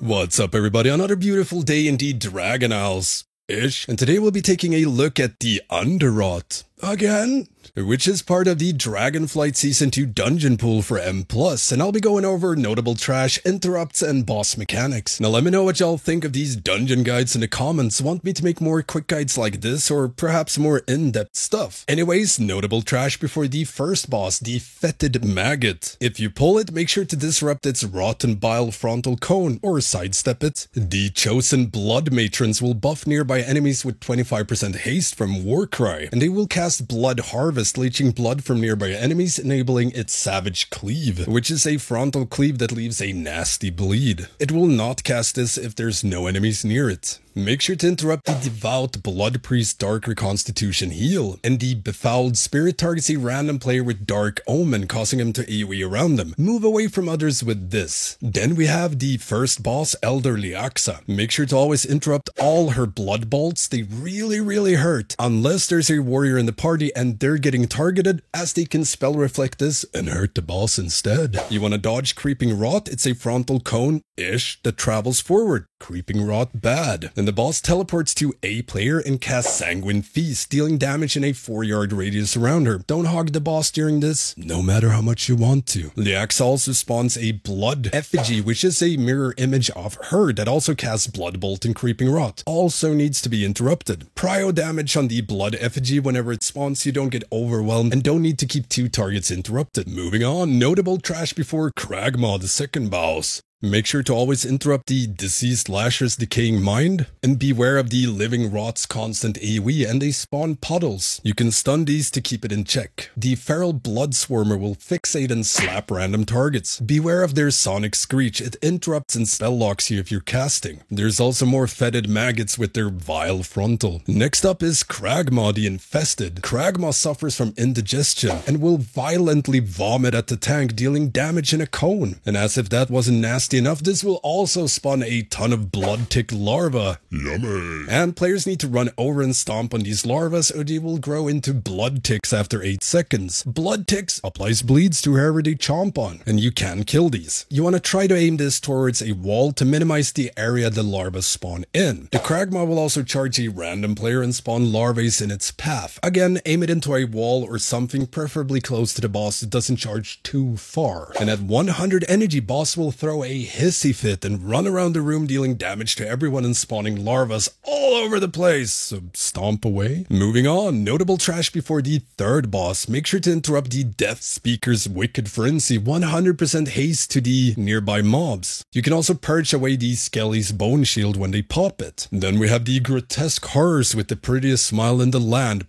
What's up everybody, another beautiful day in the Dragon Isles-ish, and today we'll be taking a look at the Underrot again, which is part of the Dragonflight Season 2 dungeon pool for M+, and I'll be going over notable trash, interrupts, and boss mechanics. Now let me know what y'all think of these dungeon guides in the comments. Want me to make more quick guides like this, or perhaps more in-depth stuff? Anyways, notable trash before the first boss, the Fetid Maggot. If you pull it, make sure to disrupt its rotten bile frontal cone, or sidestep it. The Chosen Blood Matrons will buff nearby enemies with 25% haste from Warcry, and they will cast Blood Harvest, leeching blood from nearby enemies, enabling its Savage Cleave, which is a frontal cleave that leaves a nasty bleed. It will not cast this if there's no enemies near it. Make sure to interrupt the Devout Blood Priest Dark Reconstitution heal, and the Befouled Spirit targets a random player with Dark Omen, causing him to AoE around them. Move away from others with this. Then we have the first boss, Elder Liaxa. Make sure to always interrupt all her blood bolts. They really hurt, unless there's a warrior in the party and they're getting targeted, as they can spell reflect this and hurt the boss instead. You want to dodge Creeping Rot? It's a frontal cone-ish that travels forward. Creeping Rot bad. Then the boss teleports to a player and casts Sanguine Feast, dealing damage in a 4-yard radius around her. Don't hog the boss during this, no matter how much you want to. Liaxa also spawns a Blood Effigy, which is a mirror image of her that also casts Blood Bolt and Creeping Rot. Also needs to be interrupted. Prio damage on the Blood Effigy whenever it spawns, you don't get overwhelmed and don't need to keep 2 targets interrupted. Moving on, notable trash before Kragmaw, the second boss. Make sure to always interrupt the Deceased Lasher's Decaying Mind, and beware of the Living Rot's constant AoE, and they spawn puddles. You can stun these to keep it in check. The Feral Blood Swarmer will fixate and slap random targets. Beware of their Sonic Screech, it interrupts and spell locks you if you're casting. There's also more Fetid Maggots with their Vile Frontal. Next up is Kragmaw the Infested. Kragmaw suffers from indigestion and will violently vomit at the tank, dealing damage in a cone. And as if that wasn't nasty enough, this will also spawn a ton of blood tick larvae. Yummy. And players need to run over and stomp on these larvae or they will grow into blood ticks after 8 seconds. Blood ticks applies bleeds to whoever they chomp on, and you can kill these. You want to try to aim this towards a wall to minimize the area the larvae spawn in. The Kragmaw will also charge a random player and spawn larvae in its path. Again, aim it into a wall or something preferably close to the boss that doesn't charge too far. And at 100 energy, boss will throw a hissy fit and run around the room, dealing damage to everyone and spawning larvas all over the place, so stomp away. Moving on, notable trash before the third boss. Make sure to interrupt the Death Speaker's Wicked Frenzy, 100% haste to the nearby mobs. You can also purge away the Skelly's Bone Shield when they pop it. Then we have the Grotesque Horrors with the prettiest smile in the land.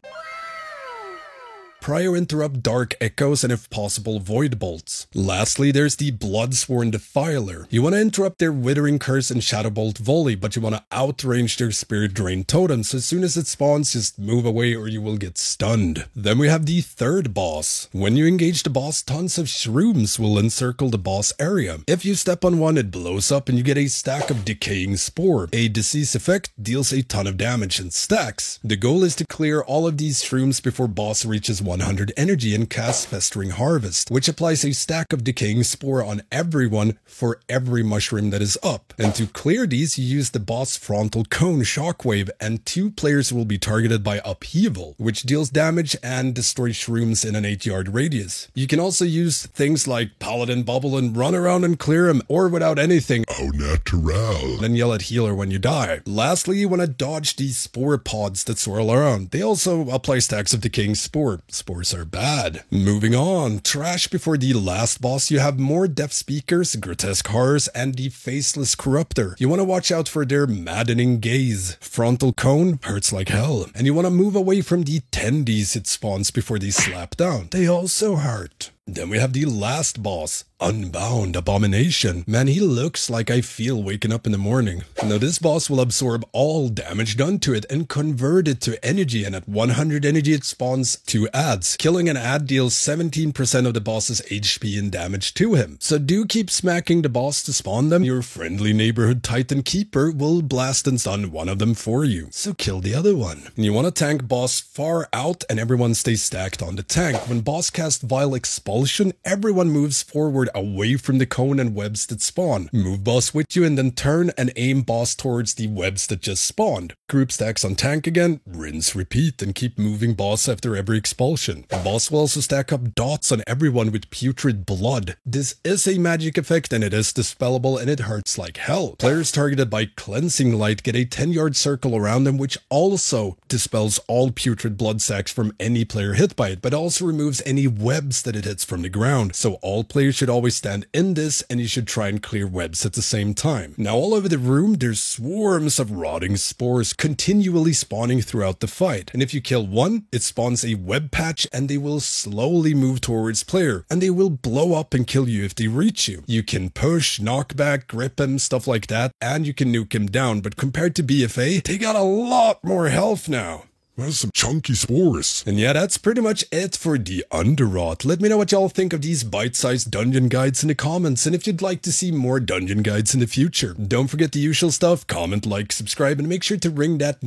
Prio interrupt Dark Echoes and if possible Void Bolts. Lastly, there's the Bloodsworn Defiler. You want to interrupt their Withering Curse and Shadow Bolt Volley, but you want to outrange their Spirit Drain Totem, so as soon as it spawns, just move away or you will get stunned. Then we have the third boss. When you engage the boss, tons of shrooms will encircle the boss area. If you step on one, it blows up and you get a stack of Decaying Spore. A disease effect deals a ton of damage and stacks. The goal is to clear all of these shrooms before boss reaches 100 energy and cast Festering Harvest, which applies a stack of Decaying Spore on everyone for every mushroom that is up. And to clear these, you use the boss Frontal Cone Shockwave, and 2 players will be targeted by Upheaval, which deals damage and destroys shrooms in an 8-yard radius. You can also use things like Paladin Bubble and run around and clear them, or without anything, au natural, then yell at healer when you die. Lastly, you want to dodge these spore pods that swirl around. They also apply stacks of Decaying Spore. Spores are bad. Moving on, trash before the last boss, you have more Death Speakers, Grotesque Horrors, and the Faceless Corruptor. You want to watch out for their maddening gaze. Frontal Cone hurts like hell, and you want to move away from the tendies it spawns before they slap down. They also hurt. Then we have the last boss, Unbound Abomination. Man, he looks like I feel waking up in the morning. Now this boss will absorb all damage done to it and convert it to energy, and at 100 energy it spawns 2 adds. Killing an add deals 17% of the boss's HP and damage to him. So do keep smacking the boss to spawn them. Your friendly neighborhood Titan Keeper will blast and stun one of them for you, so kill the other one. And you want to tank boss far out and everyone stays stacked on the tank. When boss casts Vile Expulsion, everyone moves forward away from the cone and webs that spawn. Move boss with you and then turn and aim boss towards the webs that just spawned. Group stacks on tank again, rinse, repeat, and keep moving boss after every expulsion. The boss will also stack up dots on everyone with putrid blood. This is a magic effect and it is dispellable and it hurts like hell. Players targeted by cleansing light get a 10-yard circle around them, which also dispels all putrid blood sacks from any player hit by it, but also removes any webs that it hits from the ground. So all players should always stand in this and you should try and clear webs at the same time. Now all over the room there's swarms of rotting spores continually spawning throughout the fight, and if you kill one, it spawns a web patch and they will slowly move towards player, and they will blow up and kill you if they reach you. You can push, knock back, grip him, stuff like that, and you can nuke him down, but compared to BFA, they got a lot more health now. That's some chunky spores. And yeah, that's pretty much it for the Underrot. Let me know what y'all think of these bite-sized dungeon guides in the comments, and if you'd like to see more dungeon guides in the future. Don't forget the usual stuff, comment, like, subscribe, and make sure to ring that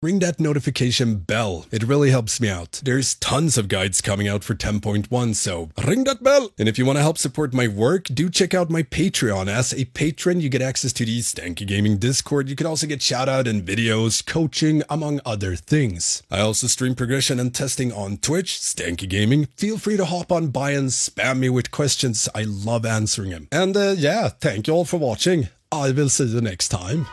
ring that notification bell. It really helps me out. There's tons of guides coming out for 10.1, so ring that bell. And if you want to help support my work, do check out my Patreon. As a patron, you get access to the Stanky Gaming Discord. You can also get shout out in videos, coaching, among other things. I also stream progression and testing on Twitch, Stanky Gaming. Feel free to hop on by and spam me with questions. I love answering them. And yeah, thank you all for watching. I will see you next time.